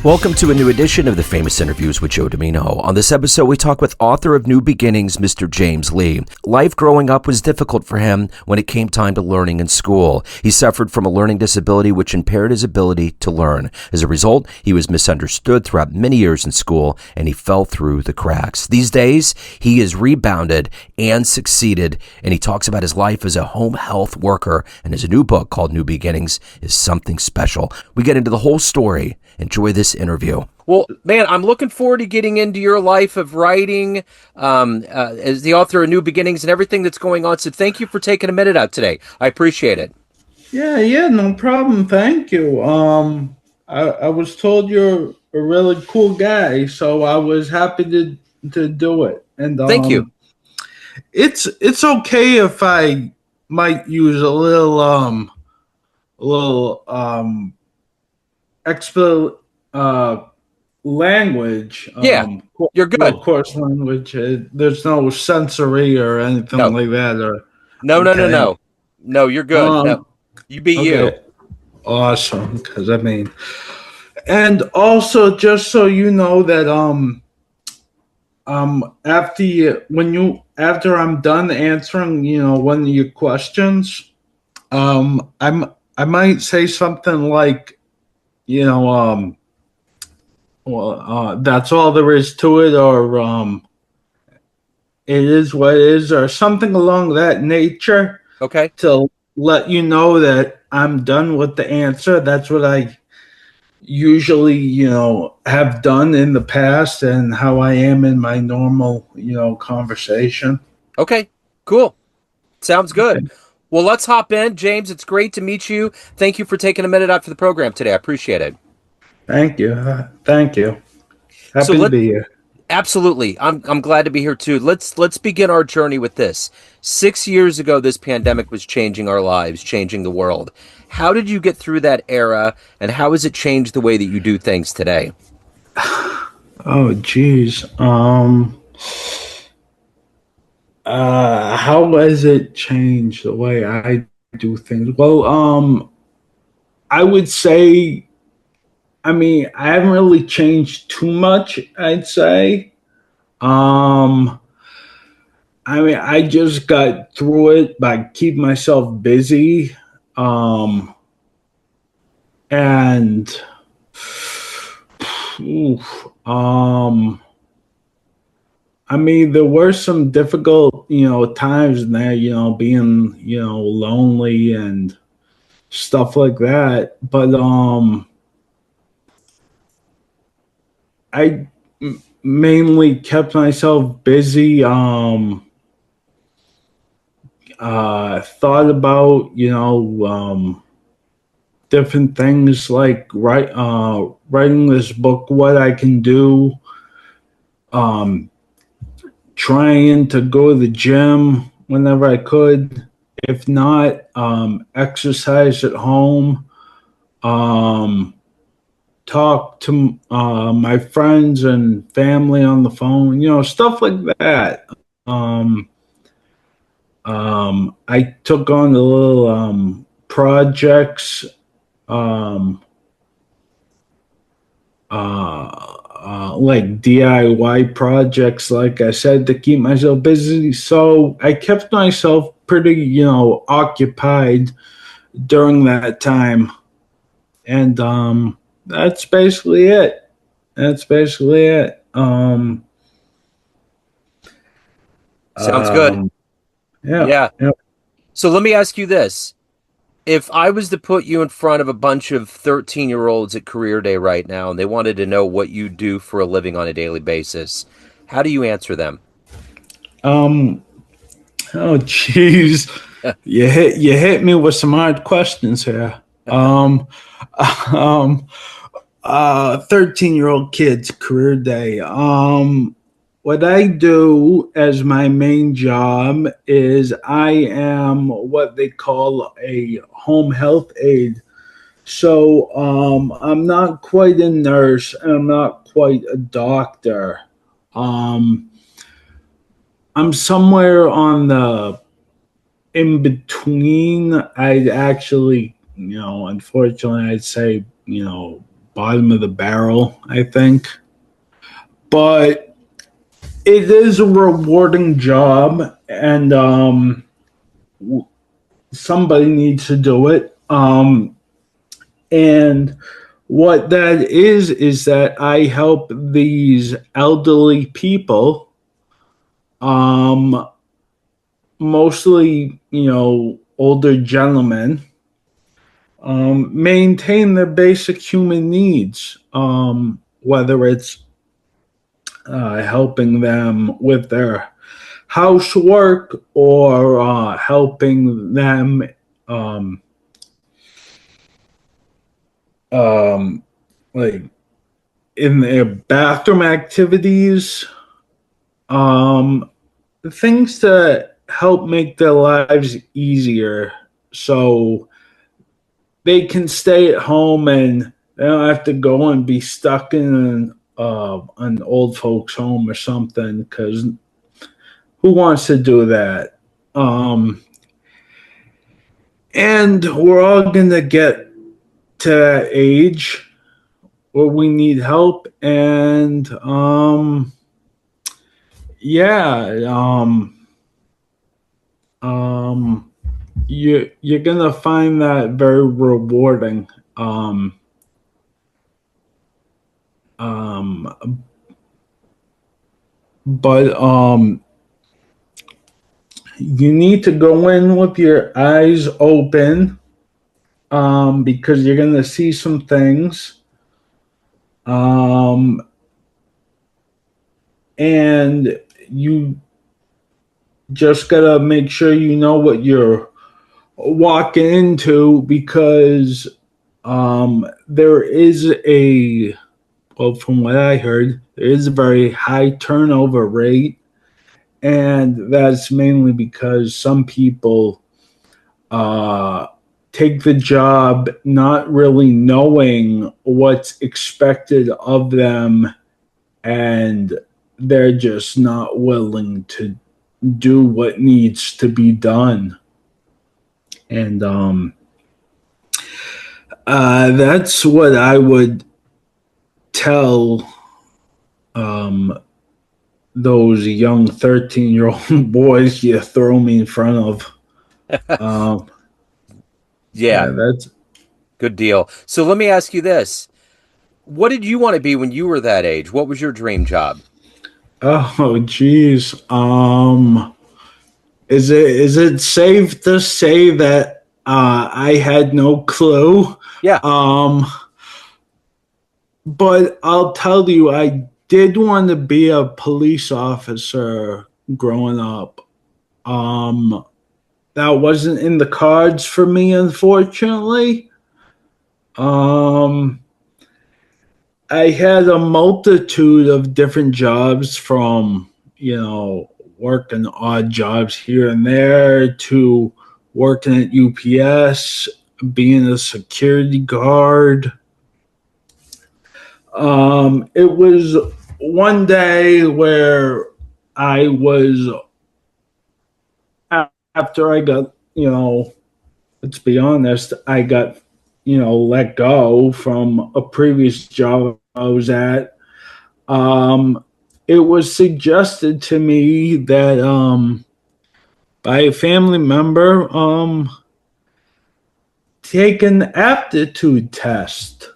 Welcome to a new edition of the Famous Interviews with Joe Dimino. On this episode, we talk with author of New Beginnings, Mr. James Lee. Life growing up was difficult for him when it came time to learning in school. He suffered from a learning disability which impaired his ability to learn. As a result, he was misunderstood throughout many years in school, and he fell through the cracks. These days, he has rebounded and succeeded, and he talks about his life as a home health worker, and his new book called New Beginnings is something special. We get into the whole story. Enjoy this interview. Well, man, I'm looking forward to getting into your life of writing as the author of New Beginnings and everything that's going on. So thank you for taking a minute out today. I appreciate it. Yeah, no problem. Thank you. I was told you're a really cool guy, so I was happy to do it. And Thank you. It's okay if I might use a little language. Yeah, you're good. Course language. There's no sensory or anything like that. Or No. No, you're good. No, you be okay. you. Awesome. Because and also just so you know that after I'm done answering one of your questions, I might say something like, that's all there is to it, or it is what it is, or something along that nature. Okay. To let you know that I'm done with the answer. That's what I usually, have done in the past and how I am in my normal, conversation. Okay, cool. Sounds good. Okay. Well, let's hop in. James, it's great to meet you. Thank you for taking a minute out for the program today. I appreciate it. Thank you. Happy to be here. Absolutely. I'm glad to be here too. Let's begin our journey with this. 6 years ago, this pandemic was changing our lives, changing the world. How did you get through that era, and how has it changed the way that you do things today? Oh, geez. How has it changed the way I do things? Well, I would say, I haven't really changed too much, I'd say. I just got through it by keeping myself busy. And there were some difficult, times in there, being, lonely and stuff like that. But I mainly kept myself busy. Thought about, different things like writing this book, what I can do, trying to go to the gym whenever I could. If not, exercise at home, talk to my friends and family on the phone, stuff like that. I took on the little projects, like DIY projects, like I said, to keep myself busy. So I kept myself pretty, occupied during that time. And that's basically it. Sounds good. Yeah. So let me ask you this. If I was to put you in front of a bunch of 13-year-olds at Career Day right now and they wanted to know what you do for a living on a daily basis, how do you answer them? Oh, geez. You hit me with some hard questions here. 13-year-old kids, Career Day. What I do as my main job is I am what they call a home health aide. So I'm not quite a nurse and I'm not quite a doctor. I'm somewhere on the in between. I'd actually, unfortunately, I'd say, bottom of the barrel, I think. But it is a rewarding job, and somebody needs to do it. And what that is that I help these elderly people, um, mostly, older gentlemen, maintain their basic human needs, whether it's helping them with their housework or helping them um, um, like in their bathroom activities, um, things to help make their lives easier so they can stay at home and they don't have to go and be stuck in an old folks home or something, because who wants to do that? And we're all going to get to that age where we need help. And yeah, um, you're going to find that very rewarding. Um, um, but you need to go in with your eyes open, because you're going to see some things. Um, and you just got to make sure you know what you're walking into, because there is well, from what I heard, there is a very high turnover rate. And that's mainly because some people uh, take the job not really knowing what's expected of them, and they're just not willing to do what needs to be done. And that's what I would tell um, those young 13-year-old boys you throw me in front of. Um, Yeah, yeah, that's good deal. So let me ask you this. What did you want to be when you were that age? What was your dream job? oh geez. Is it safe to say that I had no clue? Yeah. Um, but I'll tell you, I did want to be a police officer growing up. Um, that wasn't in the cards for me, unfortunately. Um, I had a multitude of different jobs, from, working odd jobs here and there to working at UPS, being a security guard. It was one day where I was, after I got, let's be honest, I got, let go from a previous job I was at. Um, it was suggested to me that by a family member, take an aptitude test.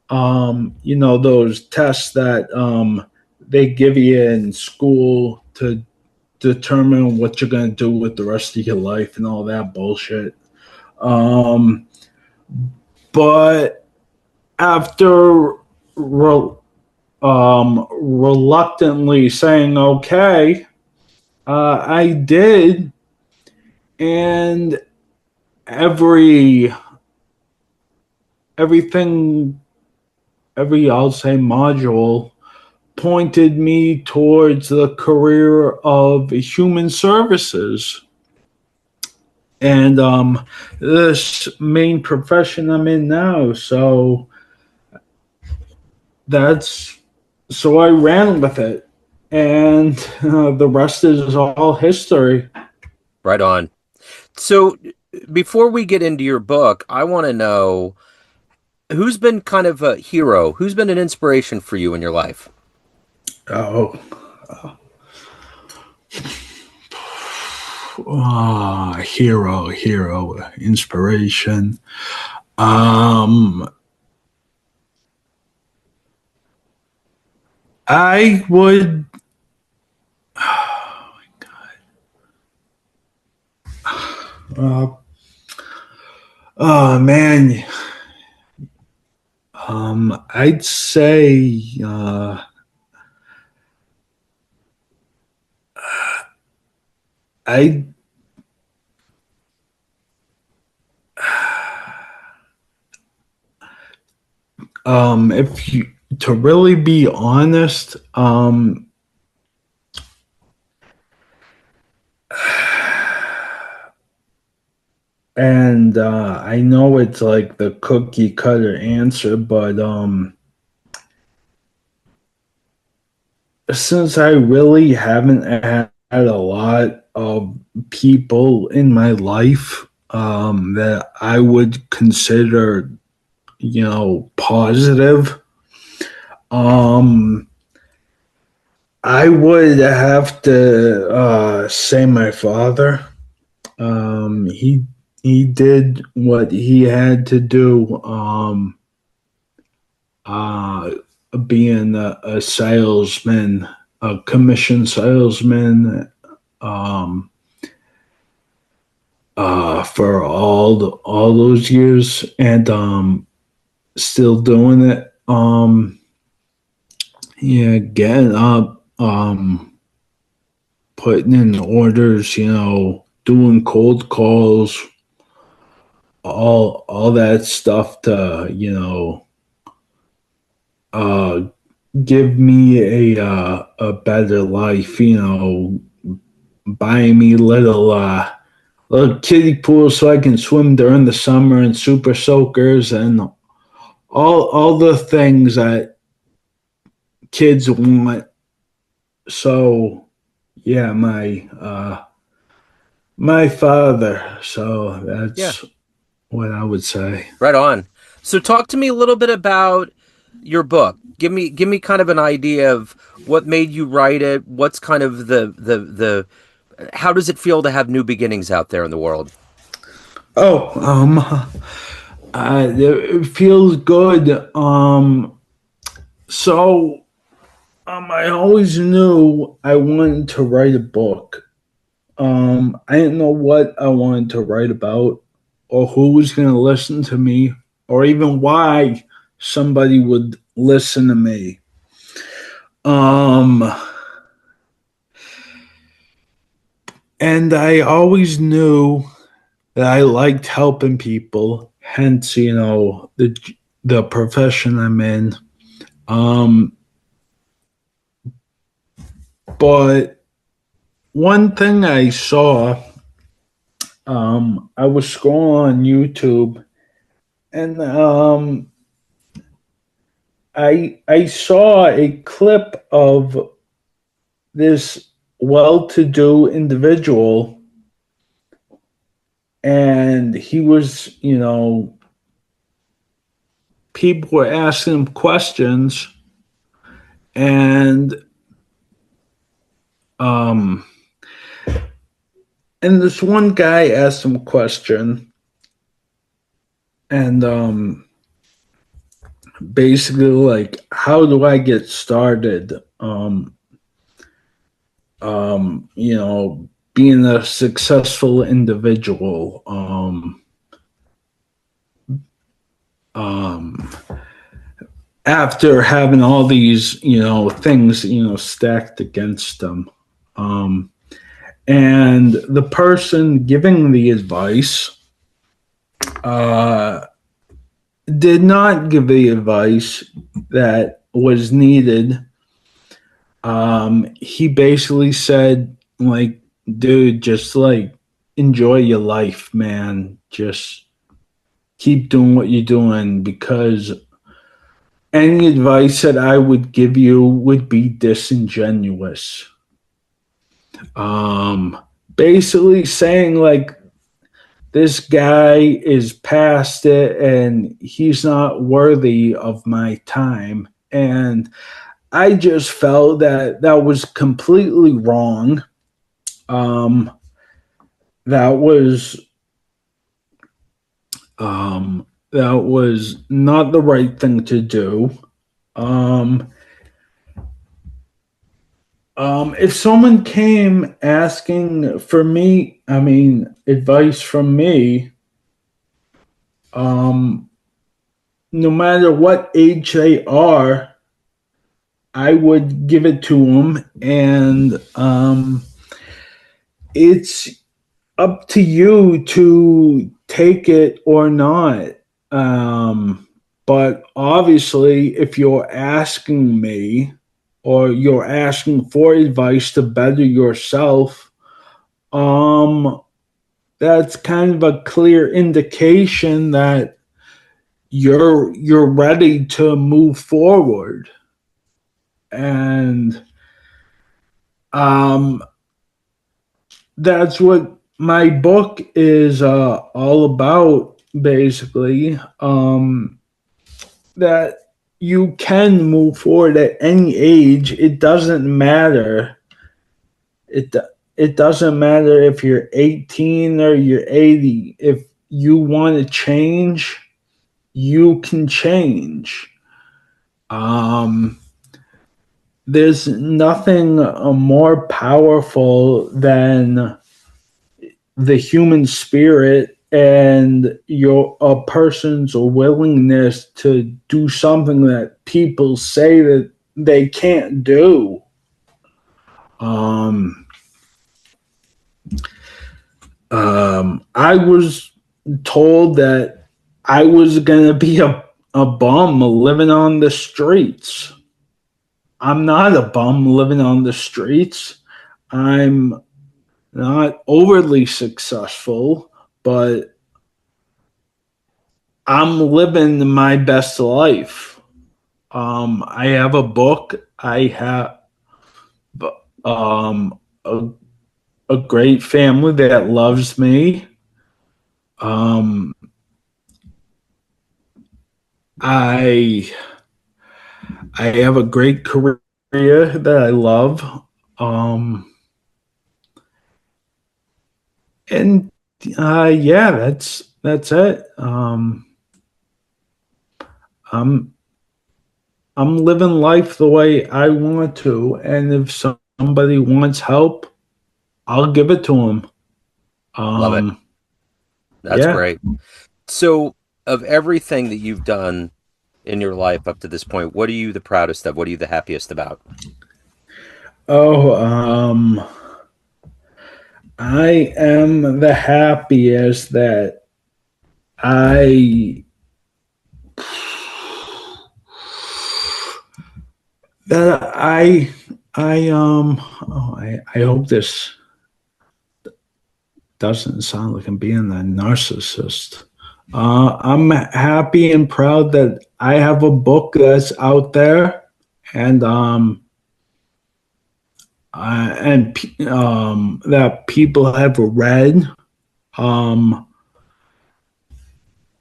Those tests that they give you in school to determine what you're going to do with the rest of your life and all that bullshit. Um, but after reluctantly saying okay, I did, and every everything every, I'll say, module pointed me towards the career of human services, and this main profession I'm in now. That's so I ran with it, and the rest is all history. Right on. So before we get into your book, I want to know Who's been kind of a hero? Who's been an inspiration for you in your life? Oh, hero, inspiration. Um, I would. Uh, oh man, I'd say I. If you to really be honest, and I know it's like the cookie cutter answer, but since I really haven't had a lot of people in my life that I would consider, positive, um, I would have to say my father. He did what he had to do. Uh, Being a salesman, a commission salesman, um, for all those years, and still doing it. Yeah, getting up, putting in orders, doing cold calls, all that stuff to uh, give me a better life. Buying me little kiddie pools so I can swim during the summer and super soakers and all the things that kids want. So yeah, my father. So Yeah, that's what I would say. right on. So talk to me a little bit about your book. Give me kind of an idea of what made you write it. What's kind of the how does it feel to have new beginnings out there in the world? Oh, it feels good. So I always knew I wanted to write a book. I didn't know what I wanted to write about, or who was going to listen to me, or even why somebody would listen to me. Um, and I always knew that I liked helping people. Hence, the profession I'm in. Um, but one thing I saw, I was scrolling on YouTube, and I saw a clip of this well-to-do individual, and he was, people were asking him questions, and um, and this one guy asked him a question, and basically like, how do I get started? Being a successful individual. Um, After having all these, things, stacked against them. Um, and the person giving the advice uh, did not give the advice that was needed. He basically said, like, dude, just like enjoy your life, man. Just keep doing what you're doing because any advice that I would give you would be disingenuous. Um, Basically saying like this guy is past it and he's not worthy of my time. And I just felt that that was completely wrong. Um, that was that was not the right thing to do. Um, if someone came asking for me, I mean, advice from me, um, no matter what age they are, I would give it to them, and it's up to you to take it or not. Um, but obviously, if you're asking me or you're asking for advice to better yourself, um, that's kind of a clear indication that you're ready to move forward. And um, that's what my book is all about, basically. That you can move forward at any age. It doesn't matter. It it doesn't matter if you're 18 or you're 80. If you want to change, you can change. Um, there's nothing more powerful than the human spirit and your a person's willingness to do something that people say that they can't do. Um, I was told that I was gonna be a bum living on the streets. I'm not a bum living on the streets. I'm not overly successful, but I'm living my best life. I have a book. I have um, a, a great family that loves me. Um, I I have a great career that I love. Um, and yeah, that's it. I'm I'm living life the way I want to, and if somebody wants help, I'll give it to them. Love it. Um, That's yeah. great. So, of everything that you've done in your life up to this point, what are you the proudest of? What are you the happiest about? Oh, I am the happiest that I that I oh, I hope this doesn't sound like I'm being a narcissist. I'm happy and proud that I have a book that's out there, and that people have read. Um,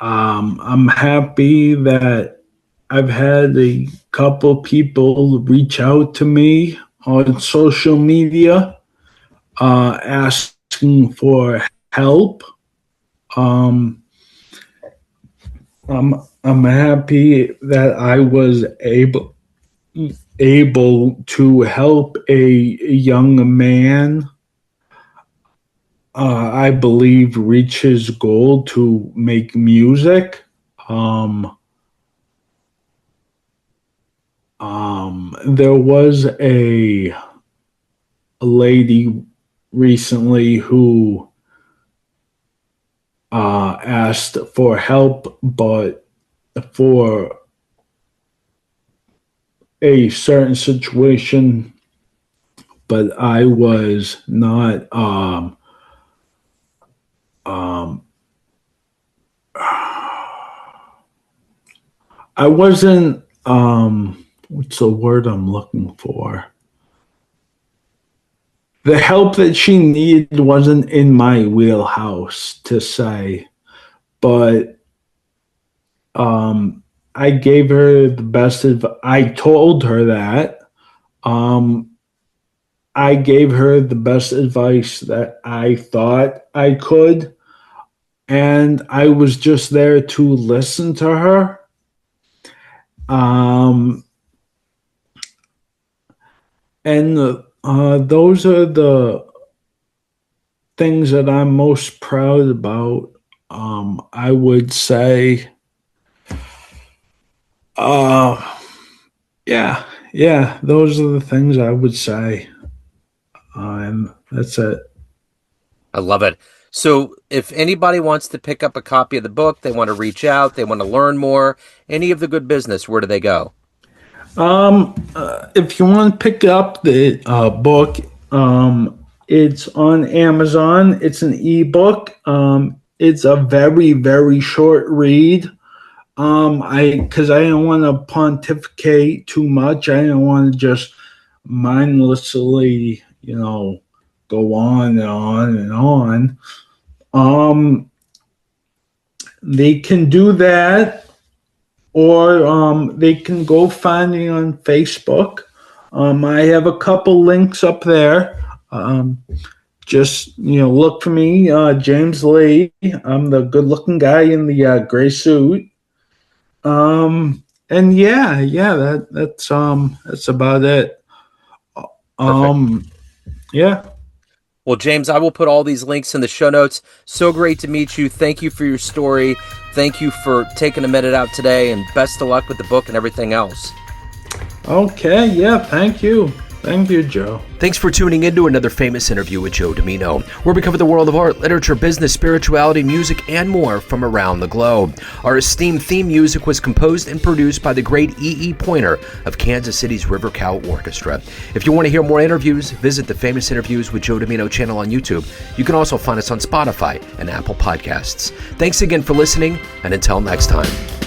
I'm happy that I've had a couple people reach out to me on social media, asking for help. Um, I'm happy that I was able to help a young man, I believe, reach his goal to make music. Um, there was a lady recently who asked for help, but for a certain situation, but I was not. Um, I wasn't. What's the word I'm looking for? the help that she needed wasn't in my wheelhouse to say, but I gave her the best advice. I told her that. Um, I gave her the best advice that I thought I could, and I was just there to listen to her. Um, and those are the things that I'm most proud about. I would say, uh, yeah, yeah, those are the things I would say. And that's it. I love it. So, if anybody wants to pick up a copy of the book, they want to reach out, they want to learn more, any of the good business, where do they go? If you want to pick up the book, it's on Amazon. It's an ebook. It's a very, very short read. Because I don't want to pontificate too much. I don't want to just mindlessly, go on and on and on. Um, they can do that, or they can go find me on Facebook. I have a couple links up there. Just look for me, James Lee. I'm the good-looking guy in the gray suit. And yeah, that's about it. Perfect. Um, yeah. Well, James, I will put all these links in the show notes. So great to meet you. Thank you for your story. Thank you for taking a minute out today, and best of luck with the book and everything else. Okay. Yeah. Thank you. Thank you, Joe. Thanks for tuning in to another famous interview with Joe Dimino, where we cover the world of art, literature, business, spirituality, music, and more from around the globe. Our esteemed theme music was composed and produced by the great E.E. Pointer of Kansas City's River Cow Orchestra. If you want to hear more interviews, visit the Famous Interviews with Joe Dimino channel on YouTube. You can also find us on Spotify and Apple Podcasts. Thanks again for listening, and until next time.